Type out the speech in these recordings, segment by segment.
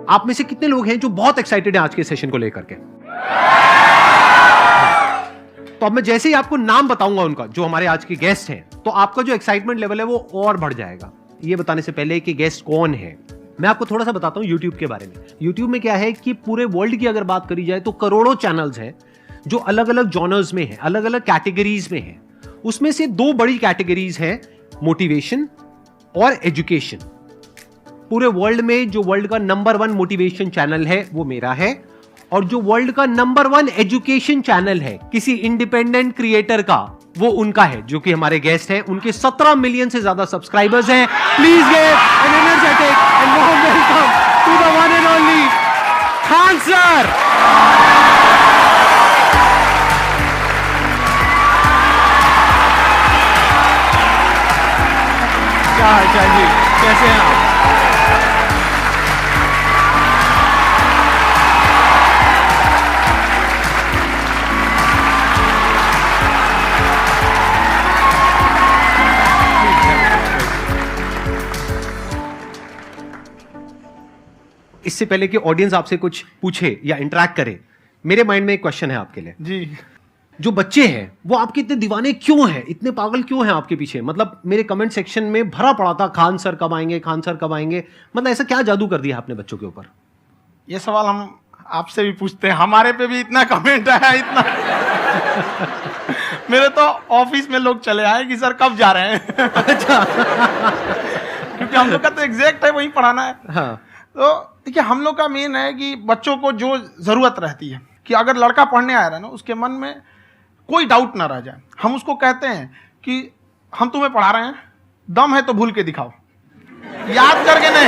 आप में से कितने लोग हैं जो बहुत एक्साइटेड हैं आज के सेशन को लेकर के? तो अब मैं जैसे ही आपको नाम बताऊंगा उनका, जो हमारे आज के गेस्ट हैं, तो आपका जो एक्साइटमेंट लेवल है वो और बढ़ जाएगा। ये बताने से पहले कि गेस्ट कौन है, मैं आपको थोड़ा सा बताता हूं YouTube के बारे में। YouTube में क्या है कि पूरे वर्ल्ड की अगर बात करी जाए तो करोड़ों चैनल्स हैं जो अलग अलग जॉनर्स में हैं, अलग अलग कैटेगरीज में हैं। उसमें से दो बड़ी कैटेगरीज हैं, मोटिवेशन और एजुकेशन। पूरे वर्ल्ड में जो वर्ल्ड का नंबर 1 मोटिवेशन चैनल है वो मेरा है, और जो वर्ल्ड का नंबर 1 एजुकेशन चैनल है किसी इंडिपेंडेंट क्रिएटर का, वो उनका है, जो कि हमारे गेस्ट हैं। उनके 17 मिलियन से ज्यादा सब्सक्राइबर्स हैं। Please give an energetic and warm welcome to the one and only Khan sir. क्या हाल चाल जी, कैसे हैं आप? इससे पहले कि ऑडियंस आपसे कुछ पूछे या इंटरेक्ट करे, मेरे माइंड में एक क्वेश्चन है आपके लिए जी। जो बच्चे हैं वो आपके इतने दीवाने क्यों हैं, इतने पागल क्यों हैं आपके पीछे? मतलब मेरे कमेंट सेक्शन में भरा पड़ा था, खान सर कब आएंगे, खान सर कब आएंगे। मतलब ऐसा क्या जादू कर दिया आपने बच्चों के ऊपर? ये सवाल हम आपसे भी पूछते हैं, हमारे पे भी इतना कमेंट आया, इतना मेरे तो ऑफिस में लोग चले आए कि सर कब जा रहे हैं। अच्छा। क्योंकि हम लोग का तो एग्जैक्ट है वही पढ़ाना है। हाँ। तो देखिए, हम लोग का मेन है कि बच्चों को जो जरूरत रहती है कि अगर लड़का पढ़ने आया रहा ना, उसके मन में कोई डाउट ना रह जाए। हम उसको कहते हैं कि हम तुम्हें पढ़ा रहे हैं, दम है तो भूल के दिखाओ, याद करके नहीं।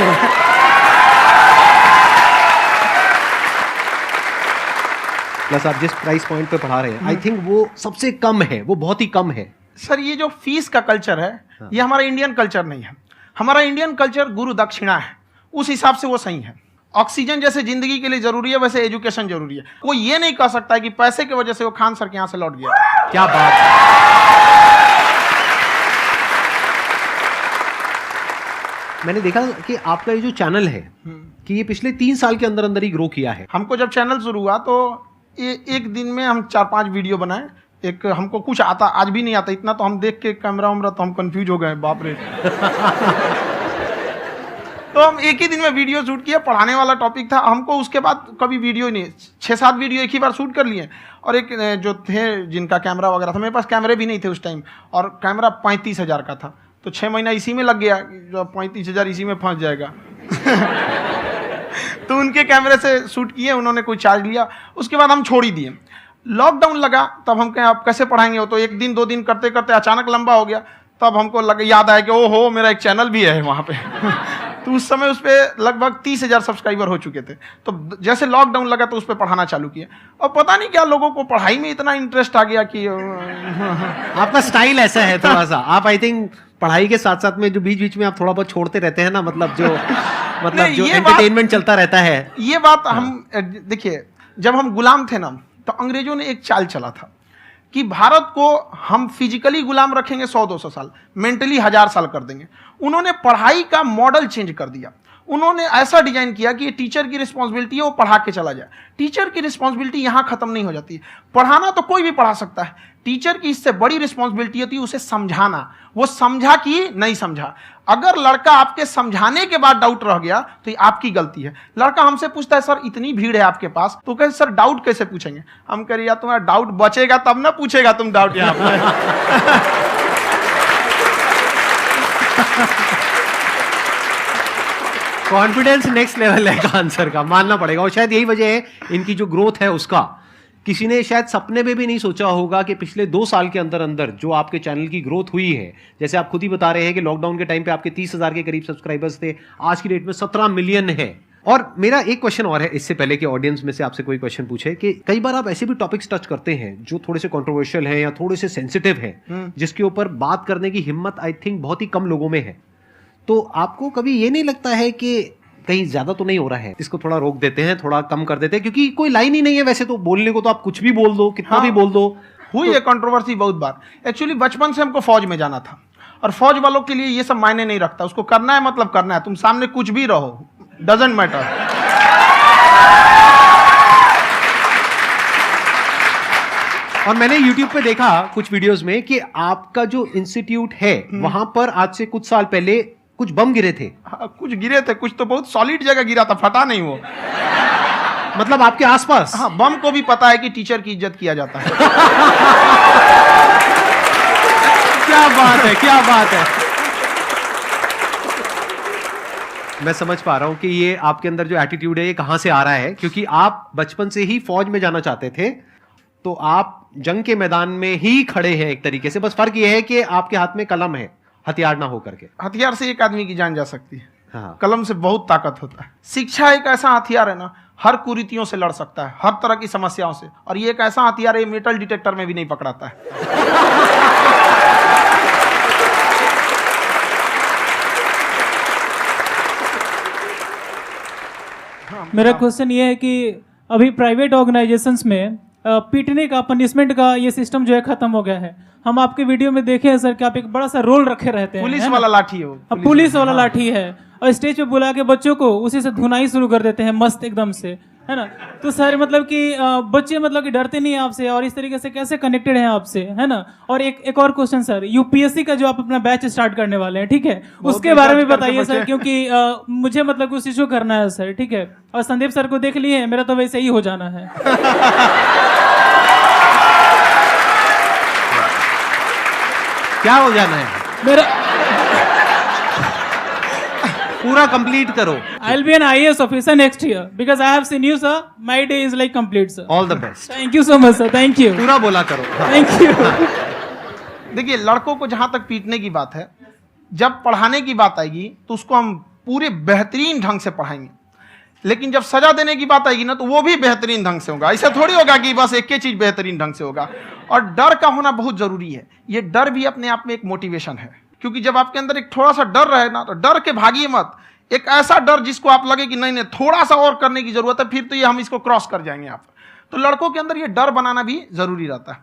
प्लस आप जिस प्राइस पॉइंट पे पढ़ा रहे हैं, आई थिंक वो सबसे कम है, वो बहुत ही कम है। सर ये जो फीस का कल्चर है, ये हमारा इंडियन कल्चर नहीं है। हमारा इंडियन कल्चर गुरु दक्षिणा है, उस हिसाब से वो सही है। ऑक्सीजन जैसे जिंदगी के लिए जरूरी है, वैसे एजुकेशन जरूरी है। कोई ये नहीं कह सकता है कि पैसे की वजह से वो खान सर के यहां से लौट गया। क्या बात है। मैंने देखा कि आपका ये जो चैनल है कि ये पिछले 3 साल के अंदर अंदर ही ग्रो किया है। हमको जब चैनल शुरू हुआ तो एक दिन में हम 4-5 वीडियो बनाए। एक हमको कुछ आता, आज भी नहीं आता इतना, तो हम देख के कैमरा उमरा तो हम कंफ्यूज हो गए, बाप रे। तो हम एक ही दिन में वीडियो शूट किया, पढ़ाने वाला टॉपिक था हमको। उसके बाद कभी वीडियो नहीं, 6-7 वीडियो एक ही बार शूट कर लिए। और एक जो थे जिनका कैमरा वगैरह था, मेरे पास कैमरे भी नहीं थे उस टाइम, और कैमरा 35,000 का था। तो 6 महीना इसी में लग गया, जो 35,000 इसी में फंस जाएगा। तो उनके कैमरे से शूट किए, उन्होंने कोई चार्ज लिया। उसके बाद हम छोड़ ही दिए। लॉकडाउन लगा, तब हम कहें आप कैसे पढ़ाएंगे? वो तो 1 दिन 2 दिन करते करते अचानक लंबा हो गया। तब हमको याद आया कि ओहो, मेरा एक चैनल भी है वहाँ पे। तो उस समय उस पर लगभग 30,000 सब्सक्राइबर हो चुके थे। तो जैसे लॉकडाउन लगा तो उस पर पढ़ाना चालू किया, और पता नहीं क्या लोगों को पढ़ाई में इतना इंटरेस्ट आ गया कि आपका स्टाइल ऐसा है थोड़ा सा। आप आई थिंक पढ़ाई के साथ साथ में जो बीच बीच में आप थोड़ा बहुत छोड़ते रहते हैं ना, मतलब जो एंटरटेनमेंट चलता रहता है। ये बात हम देखिए, जब हम गुलाम थे ना, तो अंग्रेजों ने एक चाल चला था कि भारत को हम फिजिकली गुलाम रखेंगे 100-200 साल, मेंटली 1000 साल कर देंगे। उन्होंने पढ़ाई का मॉडल चेंज कर दिया। उन्होंने ऐसा डिजाइन किया कि ये टीचर की रिस्पॉन्सिबिलिटी है, वो पढ़ा के चला जाए। टीचर की रिस्पॉन्सिबिलिटी यहाँ खत्म नहीं हो जाती है। पढ़ाना तो कोई भी पढ़ा सकता है, टीचर की इससे बड़ी रिस्पॉन्सिबिलिटी होती है उसे समझाना। वो समझा कि नहीं समझा। अगर लड़का आपके समझाने के बाद डाउट रह गया तो ये आपकी गलती है। लड़का हमसे पूछता है सर इतनी भीड़ है आपके पास, तो कहे सर डाउट कैसे पूछेंगे? हम कह रहे यार तुम्हारा डाउट बचेगा तब ना पूछेगा तुम डाउट यहाँ पे। कॉन्फिडेंस नेक्स्ट लेवल है आंसर का, मानना पड़ेगा। और शायद यही वजह है इनकी जो ग्रोथ है उसका। किसी ने शायद सपने में भी नहीं सोचा होगा कि पिछले 2 साल के अंदर अंदर जो आपके चैनल की ग्रोथ हुई है, जैसे आप खुद ही बता रहे हैं कि लॉकडाउन के टाइम पे आपके 30,000 के करीब सब्सक्राइबर्स थे, आज की डेट में 17 मिलियन है। और मेरा एक क्वेश्चन और है, इससे पहले कि ऑडियंस में से आपसे कोई क्वेश्चन पूछे, कि कई बार आप ऐसे भी टॉपिक्स टच करते हैं जो थोड़े से कंट्रोवर्शियल हैं या थोड़े से सेंसिटिव हैं, जिसके ऊपर बात करने की हिम्मत आई थिंक बहुत ही कम लोगों में है। तो आपको कभी ये नहीं लगता है कि कहीं ज्यादा तो नहीं हो रहा है, इसको थोड़ा रोक देते हैं, थोड़ा कम कर देते हैं? क्योंकि कोई लाइन ही नहीं है वैसे तो बोलने को, तो आप कुछ भी बोल दो, कितना भी बोल दो। हुई है कंट्रोवर्सी बहुत बार। एक्चुअली बचपन से हमको फौज में जाना था, और फौज वालों के लिए ये सब मायने नहीं रखता। उसको करना है मतलब करना है, तुम सामने कुछ भी रहो, डजंट मैटर। और मैंने YouTube पे देखा कुछ वीडियोस में कि आपका जो इंस्टीट्यूट है वहां पर आज से कुछ साल पहले कुछ बम गिरे थे। हाँ, कुछ गिरे थे, कुछ तो बहुत सॉलिड जगह गिरा था, फटा नहीं वो। मतलब आपके आसपास? हाँ, बम को भी पता है कि टीचर की इज्जत किया जाता है। क्या बात है, क्या बात है। मैं समझ पा रहा हूं कि ये आपके अंदर जो एटीट्यूड है ये कहां से आ रहा है, क्योंकि आप बचपन से ही फौज में जाना चाहते थे, तो आप जंग के मैदान में ही खड़े हैं एक तरीके से। बस फर्क ये है कि आपके हाथ में कलम है, हथियार ना हो करके। हथियार से एक आदमी की जान जा सकती है, हाँ। कलम से बहुत ताकत होता है। शिक्षा एक ऐसा हथियार है ना, हर कुरीतियों से लड़ सकता है, हर तरह की समस्याओं से। और ये एक ऐसा हथियार है, मेटल डिटेक्टर में भी नहीं पकड़ाता है। मेरा क्वेश्चन ये है कि अभी प्राइवेट ऑर्गेनाइजेशंस में पीटने का, पनिशमेंट का ये सिस्टम जो है खत्म हो गया है। हम आपके वीडियो में देखे हैं सर कि आप एक बड़ा सा रोल रखे रहते हैं, पुलिस वाला लाठी है वो, पुलिस वाला लाठी है, और स्टेज पे बुला के बच्चों को उसी से धुनाई शुरू कर देते हैं मस्त एकदम से, है ना। तो सर मतलब कि बच्चे मतलब कि डरते नहीं है आपसे, और इस तरीके से कैसे कनेक्टेड हैं आपसे, है ना। और एक और क्वेश्चन सर, यूपीएससी का जो आप अपना बैच स्टार्ट करने वाले हैं, ठीक है, उसके बारे में बताइए सर, क्योंकि मुझे मतलब उस चीज को करना है सर, ठीक है। और संदीप सर को देख लिए, मेरा तो वैसे ही हो जाना है। क्या हो जाना है? मेरा पूरा कंप्लीट करो। I'll be an IAS officer next year because I have seen you, sir. My day is like complete, sir. All the best. Thank you so much, sir. Thank you. पूरा बोला करो। Thank you. देखिए, लड़कों को जहां तक पीटने की बात है, जब पढ़ाने की बात आएगी तो उसको हम पूरे बेहतरीन ढंग से पढ़ाएंगे। लेकिन जब सजा देने की बात आएगी ना, तो वो भी बेहतरीन ढंग से होगा। ऐसा थोड़ी होगा कि बस एक ही चीज बेहतरीन ढंग से होगा। और डर का होना बहुत जरूरी है। ये डर भी अपने आप में एक मोटिवेशन है, क्योंकि जब आपके अंदर एक थोड़ा सा डर रहे ना, तो डर के भागिए मत। एक ऐसा डर जिसको आप लगे कि नहीं नहीं थोड़ा सा और करने की जरूरत है, फिर तो ये हम इसको क्रॉस कर जाएंगे आप। तो लड़कों के अंदर ये डर बनाना भी जरूरी रहता है।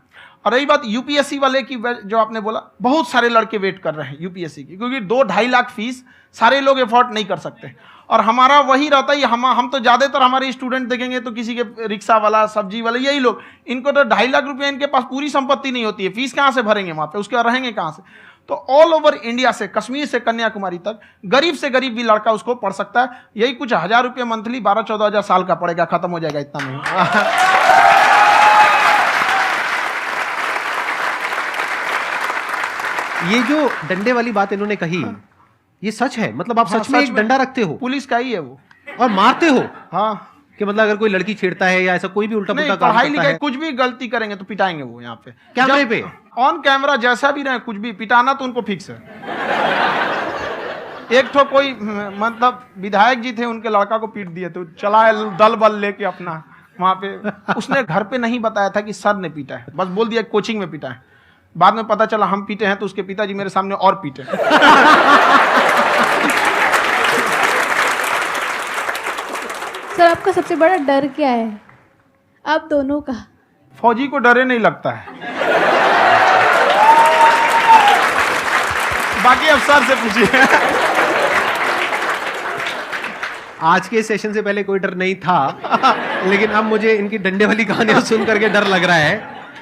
और रही बात यूपीएससी वाले की, जो आपने बोला, बहुत सारे लड़के वेट कर रहे हैं यूपीएससी की, क्योंकि 2-2.5 लाख फीस सारे लोग एफोर्ड नहीं कर सकते। और हमारा वही रहता है, हम तो ज्यादातर हमारे स्टूडेंट देखेंगे तो किसी के रिक्शा वाला, सब्जी वाला, यही लोग, इनको तो 2.5 लाख रुपया, इनके पास पूरी संपत्ति नहीं होती है, फीस कहाँ से भरेंगे वहां पे, उसके बाद रहेंगे कहाँ से। तो ऑल ओवर इंडिया से, कश्मीर से कन्याकुमारी तक, गरीब से गरीब भी लड़का उसको पढ़ सकता है। यही कुछ 1000 रुपये मंथली, 12-14 हजार साल का पड़ेगा, खत्म हो जाएगा इतना में। ये जो डंडे वाली बात इन्होंने कही, ये सच है? मतलब आप सच में एक डंडा रखते हो? पुलिस का ही है वो। और मारते हो? हाँ, कि मतलब अगर कोई लड़की छेड़ता है या ऐसा कोई भी उल्टा पुल्टा काम पढ़ाई करता लिखाई है, कुछ भी गलती करेंगे तो पिटाएंगे वो। यहाँ पे कैमरे पे ऑन कैमरा जैसा भी रहे, कुछ भी पिटाना तो उनको फिक्स है। एक तो कोई मतलब विधायक जी थे, उनके लड़का को पीट दिए, तो चला दल बल लेके अपना वहां पे। उसने घर पे नहीं बताया था कि सर ने पीटा है, बस बोल दिया कोचिंग में पीटा है। बाद में पता चला हम पीटे हैं, तो उसके पिताजी मेरे सामने और पीटे। सर आपका सबसे बड़ा डर क्या है, आप दोनों का? फौजी को डरे नहीं लगता है। बाकी अब सर से पूछिए। आज के सेशन से पहले कोई डर नहीं था, लेकिन अब मुझे इनकी डंडे वाली कहानियां सुन करके डर लग रहा है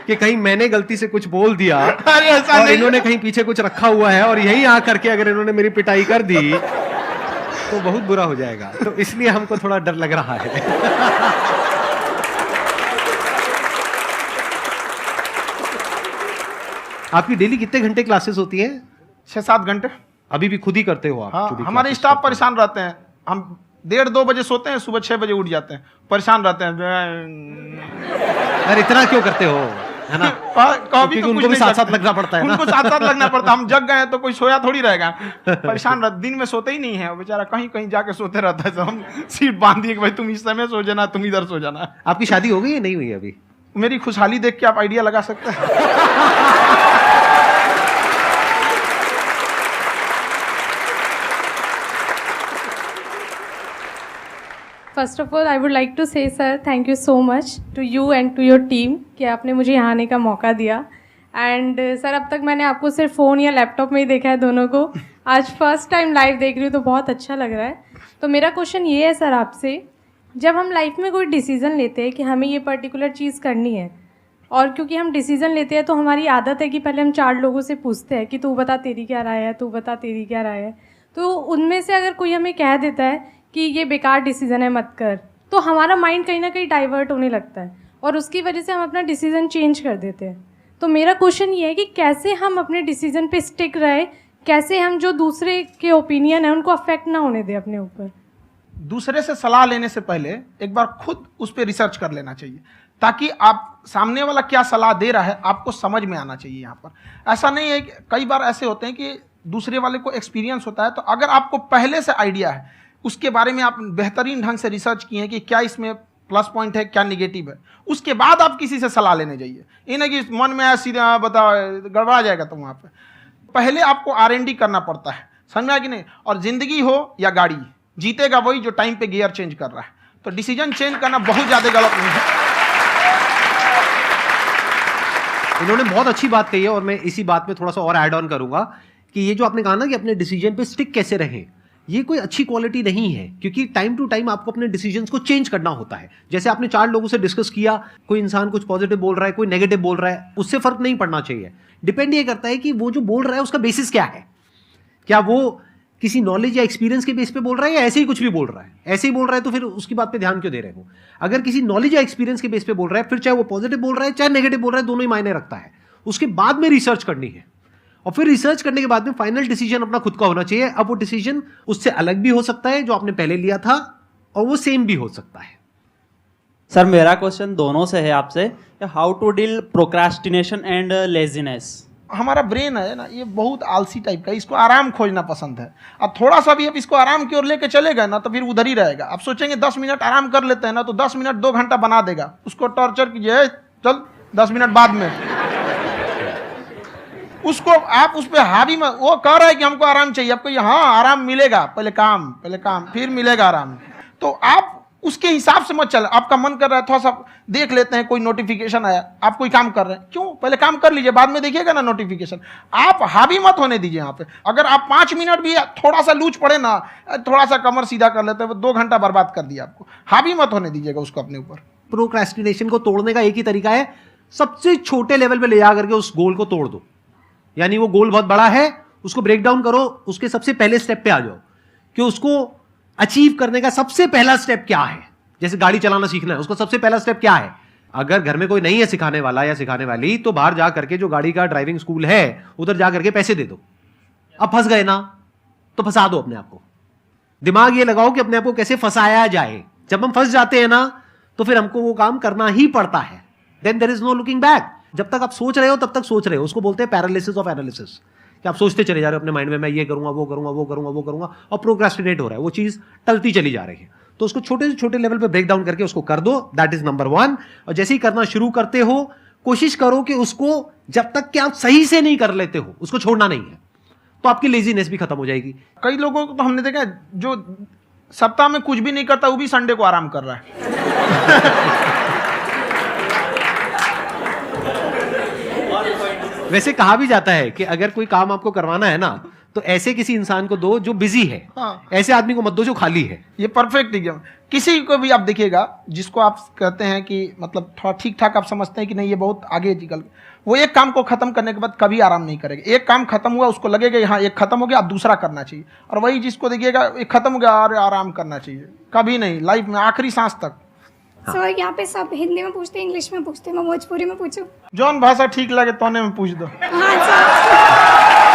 कि कहीं मैंने गलती से कुछ बोल दिया और इन्होंने कहीं पीछे कुछ रखा हुआ है, और यही आ करके अगर इन्होंने मेरी पिटाई कर दी तो बहुत बुरा हो जाएगा। तो इसलिए हमको थोड़ा डर लग रहा है। आपकी डेली कितने घंटे क्लासेस होती है? 6-7 घंटे। अभी भी खुद ही करते हो आप? हाँ, हमारे स्टाफ परेशान रहते हैं। हम 1:30-2 बजे सोते हैं, सुबह 6 बजे उठ जाते हैं, परेशान रहते हैं। अरे इतना क्यों करते हो, है ना? क्योंकि उनको भी साथ साथ लगना पड़ता है ना। उनको साथ साथ लगना पड़ता है। हम जग गए तो कोई सोया थोड़ी रहेगा, परेशान रहते। दिन में सोते ही नहीं है बेचारा, कहीं कहीं जाके सोते रहता है। हम सीट बांध दिए कि भाई तुम इस समय सो जाना, तुम इधर सो जाना। आपकी शादी हो गई है? नहीं हुई अभी? मेरी खुशहाली देख के आप आइडिया लगा सकते हैं। First of all I would like to say sir thank you so much to you and to your team कि आपने मुझे यहाँ आने का मौका दिया। एंड सर अब तक मैंने आपको सिर्फ फ़ोन या लैपटॉप में ही देखा है दोनों को, आज फर्स्ट टाइम लाइव देख रही हूँ तो बहुत अच्छा लग रहा है। तो मेरा क्वेश्चन ये है सर आपसे जब हम लाइफ में कोई डिसीज़न लेते हैं कि हमें ये पर्टिकुलर चीज़ करनी है, और क्योंकि हम डिसीज़न लेते हैं तो हमारी आदत है कि पहले हम 4 लोगों से पूछते हैं कि तू बता तेरी क्या राय है, तू बता तेरी क्या राय है। तो उनमें से अगर कोई हमें कह देता है कि ये बेकार डिसीज़न है मत कर, तो हमारा माइंड कहीं ना कहीं डाइवर्ट होने लगता है और उसकी वजह से हम अपना डिसीज़न चेंज कर देते हैं। तो मेरा क्वेश्चन ये है कि कैसे हम अपने डिसीज़न पे स्टिक रहे, कैसे हम जो दूसरे के ओपिनियन है उनको अफेक्ट ना होने दें अपने ऊपर। दूसरे से सलाह लेने से पहले एक बार खुद उस पर रिसर्च कर लेना चाहिए, ताकि आप सामने वाला क्या सलाह दे रहा है आपको समझ में आना चाहिए। यहाँ पर ऐसा नहीं है कि कई बार ऐसे होते हैं कि दूसरे वाले को एक्सपीरियंस होता है, तो अगर आपको पहले से आइडिया है, उसके बारे में आप बेहतरीन ढंग से रिसर्च किए हैं कि क्या इसमें प्लस पॉइंट है क्या निगेटिव है, उसके बाद आप किसी से सलाह लेने जाइए। ये नहीं कि मन में आया सीधा बता गड़बड़ा जाएगा। तो वहाँ पे पहले आपको R&D करना पड़ता है, समझ में आया कि नहीं। और जिंदगी हो या गाड़ी, जीतेगा वही जो टाइम पे गियर चेंज कर रहा है। तो डिसीजन चेंज करना बहुत ज़्यादा गलत नहीं है। इन्होंने बहुत अच्छी बात कही है और मैं इसी बात में थोड़ा सा और ऐड ऑन करूंगा कि ये जो आपने कहा ना कि अपने डिसीजन पे स्टिक कैसे रहें, ये कोई अच्छी क्वालिटी नहीं है, क्योंकि टाइम टू टाइम आपको अपने डिसीजंस को चेंज करना होता है। जैसे आपने 4 लोगों से डिस्कस किया, कोई इंसान कुछ पॉजिटिव बोल रहा है, कोई नेगेटिव बोल रहा है, उससे फर्क नहीं पड़ना चाहिए। डिपेंड ये करता है कि वो जो बोल रहा है उसका बेसिस क्या है। क्या वो किसी नॉलेज या एक्सपीरियंस के बेस पे बोल रहा है या ऐसे ही कुछ भी बोल रहा है? ऐसे ही बोल रहा है तो फिर उसकी बात पे ध्यान क्यों दे रहे हो? अगर किसी नॉलेज या एक्सपीरियंस के बेस पे बोल रहा है, फिर चाहे वो पॉजिटिव बोल रहा है चाहे नेगेटिव बोल रहा है, दोनों ही मायने रखता है। उसके बाद में रिसर्च करनी है और फिर रिसर्च करने के बाद में फाइनल डिसीजन अपना खुद का होना चाहिए। अब वो डिसीजन उससे अलग भी हो सकता है जो आपने पहले लिया था, और वो सेम भी हो सकता है। सर मेरा क्वेश्चन दोनों से है आपसे, how to deal procrastination and laziness. हमारा ब्रेन है ना, ये बहुत आलसी टाइप का, इसको आराम खोजना पसंद है। अब थोड़ा सा भी अब इसको आराम की ओर लेके चले गए ना तो फिर उधर ही रहेगा। आप सोचेंगे 10 मिनट आराम कर लेते हैं ना, तो 10 मिनट 2 घंटा बना देगा। उसको टॉर्चर कीजिए, चल 10 मिनट बाद में। उसको आप उस पर हावी में, वो कह रहा है कि हमको आराम चाहिए, आपको हाँ आराम मिलेगा, पहले काम फिर मिलेगा आराम। तो आप उसके हिसाब से मत चल। आपका मन कर रहा है थोड़ा सा देख लेते हैं, कोई नोटिफिकेशन आया, आप कोई काम कर रहे हैं, क्यों पहले काम कर लीजिए, बाद में देखिएगा ना नोटिफिकेशन। आप हावी मत होने दीजिए यहाँ पे। अगर आप 5 मिनट भी थोड़ा सा लूज पड़े ना, थोड़ा सा कमर सीधा कर लेते हैं, 2 घंटा बर्बाद कर दिया आपको। हावी मत होने दीजिएगा उसको अपने ऊपर। प्रोक्रेस्टिनेशन को तोड़ने का एक ही तरीका है, सबसे छोटे लेवल पे ले जा करके उस गोल को तोड़ दो। यानी वो गोल बहुत बड़ा है, उसको ब्रेक डाउन करो, उसके सबसे पहले स्टेप पे आ जाओ कि उसको अचीव करने का सबसे पहला स्टेप क्या है। जैसे गाड़ी चलाना सीखना है, उसका सबसे पहला स्टेप क्या है। अगर घर में कोई नहीं है सिखाने वाला या सिखाने वाली, तो बाहर जा करके जो गाड़ी का ड्राइविंग स्कूल है उधर जा करके पैसे दे दो। अब फंस गए ना तो फंसा दो अपने आप को। दिमाग ये लगाओ कि अपने आप को कैसे फंसाया जाए। जब हम फंस जाते हैं ना तो फिर हमको वो काम करना ही पड़ता है। Then there is no looking back. जब तक आप सोच रहे हो तब तक सोच रहे हो, उसको बोलते हैं पैरालिसिस ऑफ एनालिसिस, कि आप सोचते चले जा रहे हो अपने माइंड में, मैं ये करूंगा वो करूंगा वो करूंगा वो करूंगा, और प्रोक्रेस्टिनेट हो रहा है, वो चीज टलती चली जा रही है। तो उसको छोटे से छोटे लेवल पे ब्रेक डाउन करके उसको कर दो, दैट इज नंबर 1। और जैसे ही करना शुरू करते हो, कोशिश करो कि उसको जब तक कि आप सही से नहीं कर लेते हो उसको छोड़ना नहीं है, तो आपकी लेजीनेस भी खत्म हो जाएगी। कई लोगों को तो हमने देखा जो सप्ताह में कुछ भी नहीं करता, वो भी संडे को आराम कर रहा है। वैसे कहा भी जाता है कि अगर कोई काम आपको करवाना है ना तो ऐसे किसी इंसान को दो जो बिजी है। हाँ। ऐसे आदमी को मत दो जो खाली है। ये परफेक्ट एग्जाम। किसी को भी आप देखिएगा जिसको आप कहते हैं कि मतलब थोड़ा ठीक ठाक आप समझते हैं कि नहीं ये बहुत आगे निकल, वो एक काम को खत्म करने के बाद कभी आराम नहीं करेगा। एक काम खत्म हुआ उसको लगेगा हाँ एक खत्म हो गया, अब दूसरा करना चाहिए। और वही जिसको देखिएगा एक खत्म हो गया और आराम करना चाहिए, कभी नहीं, लाइफ में आखिरी सांस तक। सर यहाँ पे सब हिंदी में पूछते हैं, इंग्लिश में पूछते हैं, मैं भोजपुरी में पूछूं? जौन भाषा ठीक लगे तोने में पूछ दो। हाँ सर।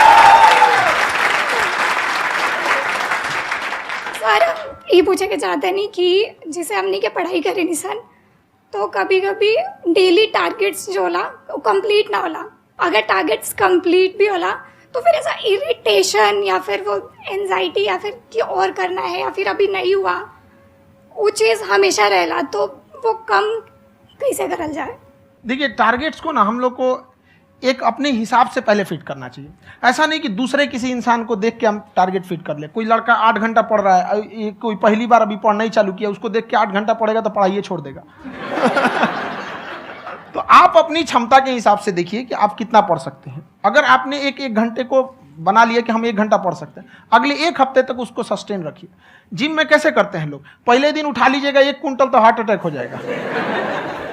सर ये पूछे के चाहते नहीं कि जैसे हमने के पढ़ाई करी नहीं सर, तो कभी कभी डेली टारगेट्स जो होला वो कंप्लीट ना होला। अगर टारगेट्स कंप्लीट भी होला तो फिर ऐसा इरिटेशन या फिर वो एंजाइटी या फिर कि और करना है या फिर अभी नहीं हुआ, वो चीज़ हमेशा रहेला। तो वो कम कैसे करल जाए? देखिए टारगेट्स को ना हम लोग को एक अपने हिसाब से पहले फिट करना चाहिए। ऐसा नहीं कि दूसरे किसी इंसान को देख के हम टारगेट फिट कर ले। कोई लड़का 8 घंटा पढ़ रहा है, कोई पहली बार अभी पढ़ना ही चालू किया, उसको देख के 8 घंटा पढ़ेगा तो पढ़ाई छोड़ देगा। तो आप अपनी क्षमता के हिसाब से देखिए कि आप कितना पढ़ सकते हैं। अगर आपने एक घंटे को बना लिया कि हम 1 घंटा पढ़ सकते हैं, अगले 1 हफ्ते तक उसको सस्टेन रखिए। जिम में कैसे करते हैं लोग, पहले दिन उठा लीजिएगा 1 कुंटल तो हार्ट अटैक हो जाएगा।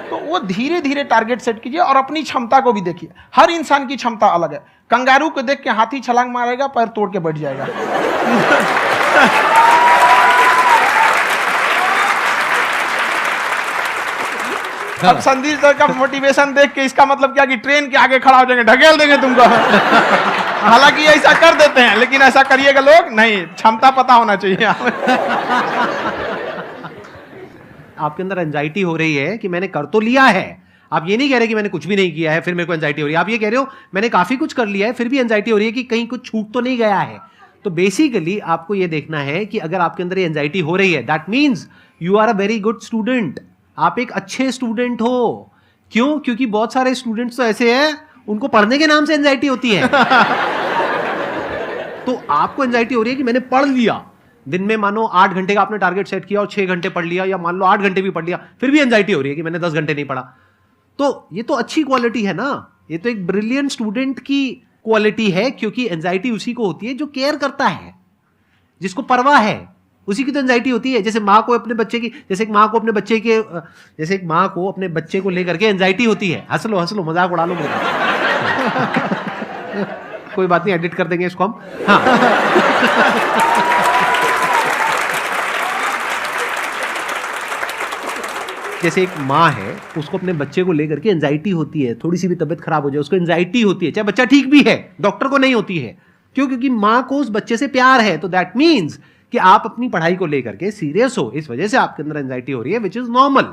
तो वो धीरे धीरे टारगेट सेट कीजिए और अपनी क्षमता को भी देखिए। हर इंसान की क्षमता अलग है। कंगारू को देख के हाथी छलांग मारेगा, पैर तोड़ के बैठ जाएगा। अब संदीप सर का मोटिवेशन देख के इसका मतलब क्या कि ट्रेन के आगे खड़ा हो जाएंगे, ढकेल देंगे तुमको। हालांकि ऐसा कर देते हैं, लेकिन ऐसा करिएगा लोग नहीं, क्षमता पता होना चाहिए। आपके अंदर एंजाइटी हो रही है कि मैंने कर तो लिया है, आप ये नहीं कह रहे कि मैंने कुछ भी नहीं किया है फिर मेरे को एंजाइटी हो रही है, आप ये कह रहे हो मैंने काफी कुछ कर लिया है फिर भी एंजाइटी हो रही है कि कहीं कुछ छूट तो नहीं गया है। तो बेसिकली आपको ये देखना है कि अगर आपके अंदर ये एंजाइटी हो रही है, that means you are a very good student, आप एक अच्छे स्टूडेंट हो। क्यों? क्योंकि बहुत सारे स्टूडेंट्स तो ऐसे हैं उनको पढ़ने के नाम से एंजाइटी होती है। तो आपको एंजाइटी हो रही है कि मैंने पढ़ लिया, दिन में मानो 8 घंटे का आपने टारगेट सेट किया और 6 घंटे पढ़ लिया, या मान लो 8 घंटे भी पढ़ लिया, फिर भी एंजाइटी हो रही है कि मैंने 10 घंटे नहीं पढ़ा। तो ये तो अच्छी क्वालिटी है ना, ये तो एक ब्रिलियंट स्टूडेंट की क्वालिटी है, क्योंकि एंजाइटी उसी को होती है जो केयर करता है, जिसको परवाह है, उसी की तो एंजाइटी होती है। जैसे माँ को अपने बच्चे की, जैसे एक माँ को अपने बच्चे को लेकर के एंजाइटी होती है। हंस लो मजाक उड़ा लो मेरा। कोई बात नहीं, एडिट कर देंगे इसको हम। हाँ। जैसे एक माँ है, उसको अपने बच्चे को लेकर के एंजाइटी होती है, थोड़ी सी भी तबीयत खराब हो जाए उसको एंजाइटी होती है, चाहे बच्चा ठीक भी है, डॉक्टर को नहीं होती है। क्यों? क्योंकि माँ को उस बच्चे से प्यार है। तो दैट मीन्स कि आप अपनी पढ़ाई को लेकर के सीरियस हो, इस वजह से आपके अंदर एंजाइटी हो रही है, विच इज नॉर्मल।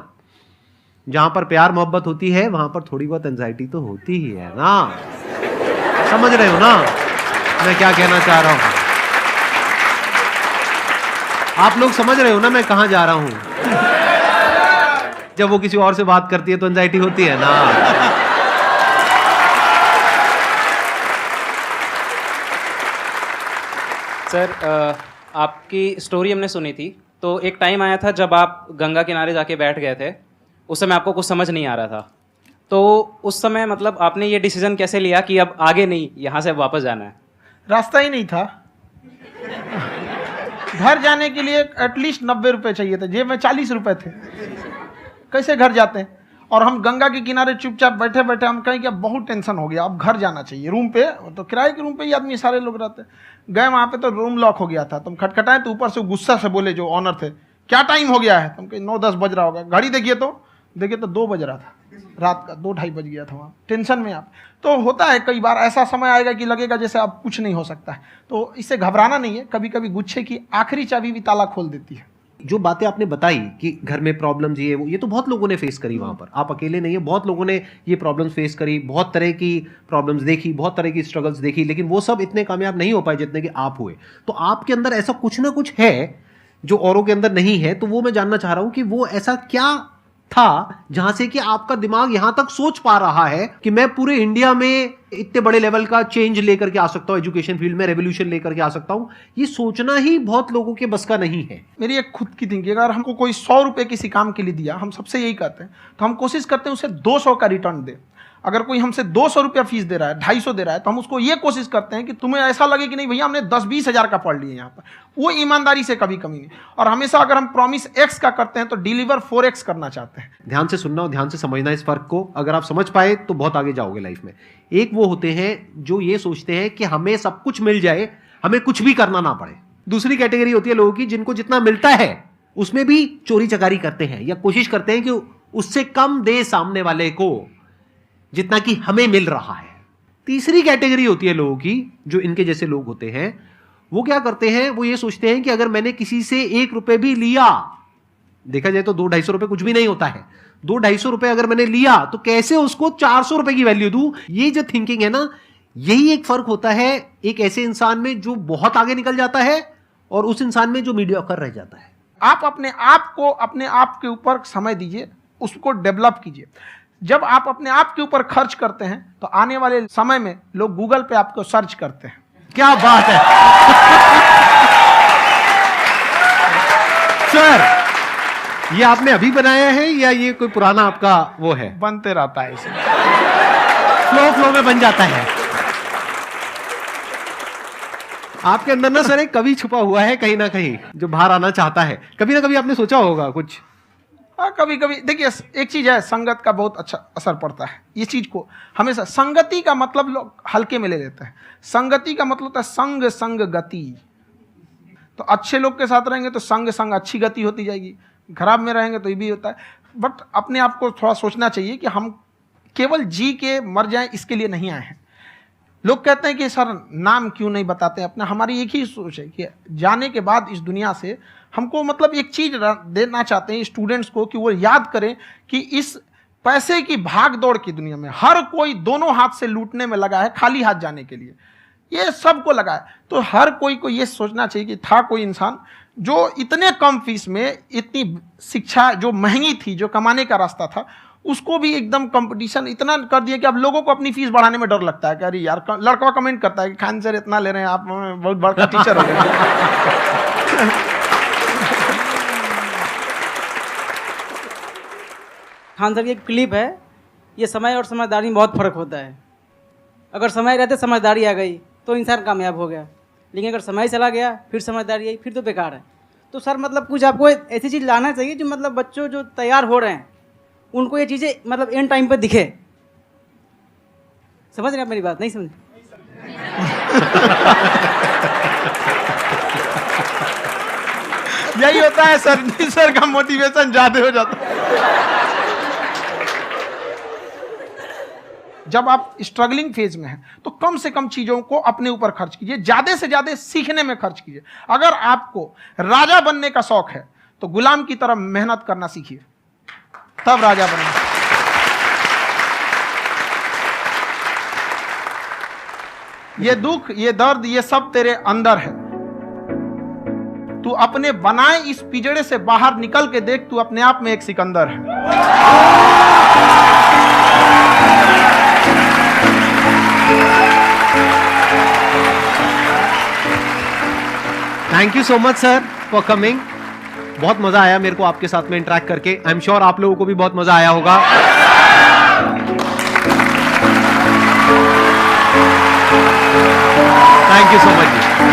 जहां पर प्यार मोहब्बत होती है वहां पर थोड़ी बहुत एंजाइटी तो होती ही है ना। समझ रहे हो ना मैं क्या कहना चाह रहा हूं? आप लोग समझ रहे हो ना मैं कहां जा रहा हूं? जब वो किसी और से बात करती है तो एंजाइटी होती है ना। सर आपकी स्टोरी हमने सुनी थी, तो एक टाइम आया था जब आप गंगा किनारे जाके बैठ गए थे, उस समय आपको कुछ समझ नहीं आ रहा था। तो उस समय मतलब आपने ये डिसीजन कैसे लिया कि अब आगे नहीं, यहाँ से वापस जाना है? रास्ता ही नहीं था। घर जाने के लिए एटलीस्ट 90 रुपए चाहिए थे, जेब में 40 रुपए थे, कैसे घर जाते हैं? और हम गंगा के किनारे चुपचाप बैठे बैठे हम कहें कि अब बहुत टेंशन हो गया, अब घर जाना चाहिए। रूम पे तो किराए के रूम पे ही आदमी सारे लोग रहते, गए वहाँ पे तो रूम लॉक हो गया था। तुम खटखटाए तो ऊपर से गुस्सा से बोले जो ऑनर थे, क्या टाइम हो गया है? तुम कहीं 9-10 बज रहा होगा, घड़ी देखिए तो 2 बज रहा था रात का, 2-2:30 बज गया था वहाँ। टेंशन में आप तो होता है, कई बार ऐसा समय आएगा कि लगेगा जैसे अब कुछ नहीं हो सकता है। तो इससे घबराना नहीं है, कभी कभी गुच्छे की आखिरी चाबी भी ताला खोल देती है। जो बातें आपने बताई कि घर में प्रॉब्लम्स ये वो, ये तो बहुत लोगों ने फेस करी वहां पर, आप अकेले नहीं है, बहुत लोगों ने ये प्रॉब्लम्स फेस करी, बहुत तरह की प्रॉब्लम्स देखी, बहुत तरह की स्ट्रगल्स देखी, लेकिन वो सब इतने कामयाब नहीं हो पाए जितने कि आप हुए। तो आपके अंदर ऐसा कुछ ना कुछ है जो औरों के अंदर नहीं है। तो वो मैं जानना चाह रहा हूं कि वो ऐसा क्या था जहां से कि आपका दिमाग यहां तक सोच पा रहा है कि मैं पूरे इंडिया में इतने बड़े लेवल का चेंज लेकर के आ सकता हूं, एजुकेशन फील्ड में रेवोल्यूशन लेकर के आ सकता हूं। ये सोचना ही बहुत लोगों के बस का नहीं है। मेरी एक खुद की थिंकिंग, अगर हमको कोई 100 रुपए किसी काम के लिए दिया, हम सबसे यही कहते हैं, तो हम कोशिश करते हैं उसे 200 का रिटर्न दे। अगर कोई हमसे 200 रुपया फीस दे रहा है, 250 दे रहा है, तो हम उसको ये कोशिश करते हैं कि तुम्हें ऐसा लगे कि नहीं भैया हमने 10-20 हज़ार का पढ़ लिया यहाँ पर। वो ईमानदारी से कभी कमी नहीं। और हमेशा अगर हम प्रॉमिस एक्स का करते हैं तो डिलीवर 4x करना चाहते हैं। ध्यान से सुनना और ध्यान से समझना इस फर्क को, अगर आप समझ पाए तो बहुत आगे जाओगे लाइफ में। एक वो होते हैं जो ये सोचते हैं कि हमें सब कुछ मिल जाए, हमें कुछ भी करना ना पड़े। दूसरी कैटेगरी होती है लोगों की जिनको जितना मिलता है उसमें भी चोरी चकारी करते हैं या कोशिश करते हैं कि उससे कम दे सामने वाले को जितना कि हमें मिल रहा है। तीसरी कैटेगरी होती है लोगों की, जो इनके जैसे लोग होते हैं, वो क्या करते हैं, वो ये सोचते हैं कि अगर मैंने किसी से 1 रुपए भी लिया, देखा जाए तो 200-250 रुपए कुछ भी नहीं होता है, 200-250 रुपए अगर मैंने लिया तो कैसे उसको 400 रुपए की वैल्यू दूं। ये जो थिंकिंग है ना, यही एक फर्क होता है एक ऐसे इंसान में जो बहुत आगे निकल जाता है और उस इंसान में जो मीडियोकर रह जाता है। आप अपने आप को अपने आप के ऊपर समय दीजिए, उसको डेवलप कीजिए। जब आप अपने आप के ऊपर खर्च करते हैं तो आने वाले समय में लोग गूगल पे आपको सर्च करते हैं। क्या बात है सर, ये आपने अभी बनाया है या ये कोई पुराना आपका वो है? बनते रहता है इसे, फ्लो में बन जाता है। आपके अंदर ना सर एक कवि छुपा हुआ है कहीं ना कहीं जो बाहर आना चाहता है। कभी ना कभी आपने सोचा होगा कुछ। हाँ, कभी कभी देखिए, एक चीज है, संगत का बहुत अच्छा असर पड़ता है। ये चीज को हमेशा, संगति का मतलब लोग हल्के में ले लेते हैं। संगति का मतलब होता है संग संग गति। तो अच्छे लोग के साथ रहेंगे तो संग संग अच्छी गति होती जाएगी, खराब में रहेंगे तो ये भी होता है। बट अपने आप को थोड़ा सोचना चाहिए कि हम केवल जी के मर जाएं इसके लिए नहीं आए हैं। लोग कहते हैं कि सर नाम क्यों नहीं बताते अपना। हमारी एक ही सोच है कि जाने के बाद इस दुनिया से हमको मतलब एक चीज देना चाहते हैं स्टूडेंट्स को, कि वो याद करें कि इस पैसे की भाग दौड़ की दुनिया में हर कोई दोनों हाथ से लूटने में लगा है खाली हाथ जाने के लिए। ये सबको लगा है। तो हर कोई को ये सोचना चाहिए कि था कोई इंसान जो इतने कम फीस में इतनी शिक्षा जो महंगी थी, जो कमाने का रास्ता था, उसको भी एकदम कंपटीशन इतना कर दिया कि अब लोगों को अपनी फीस बढ़ाने में डर लगता है कि अरे यार, लड़का कमेंट करता है कि खान सर इतना ले रहे हैं, आप बहुत बड़ा टीचर हो गए। खान सर की एक क्लिप है, ये समय और समझदारी में बहुत फ़र्क होता है। अगर समय रहते समझदारी आ गई तो इंसान कामयाब हो गया, लेकिन अगर समय चला गया फिर समझदारी आई फिर तो बेकार है। तो सर मतलब कुछ आपको ऐसी चीज़ लाना चाहिए जो मतलब बच्चों जो तैयार हो रहे हैं उनको ये चीज़ें मतलब एंड टाइम पर दिखे। समझ रहे आप मेरी बात? नहीं समझ? यही होता है सर, सर का मोटिवेशन ज्यादा हो जाता है। जब आप स्ट्रगलिंग फेज में हैं तो कम से कम चीजों को अपने ऊपर खर्च कीजिए, ज्यादा से ज्यादा सीखने में खर्च कीजिए। अगर आपको राजा बनने का शौक है तो गुलाम की तरह मेहनत करना सीखिए, तब राजा बनेंगे। ये दुख, ये दर्द, ये सब तेरे अंदर है। तू अपने बनाए इस पिजड़े से बाहर निकल के देख, तू अपने आप में एक सिकंदर है। Thank you so much sir for coming. बहुत मजा आया मेरे को आपके साथ में इंटरेक्ट करके। आई एम श्योर आप लोगों को भी बहुत मजा आया होगा। Thank you so much.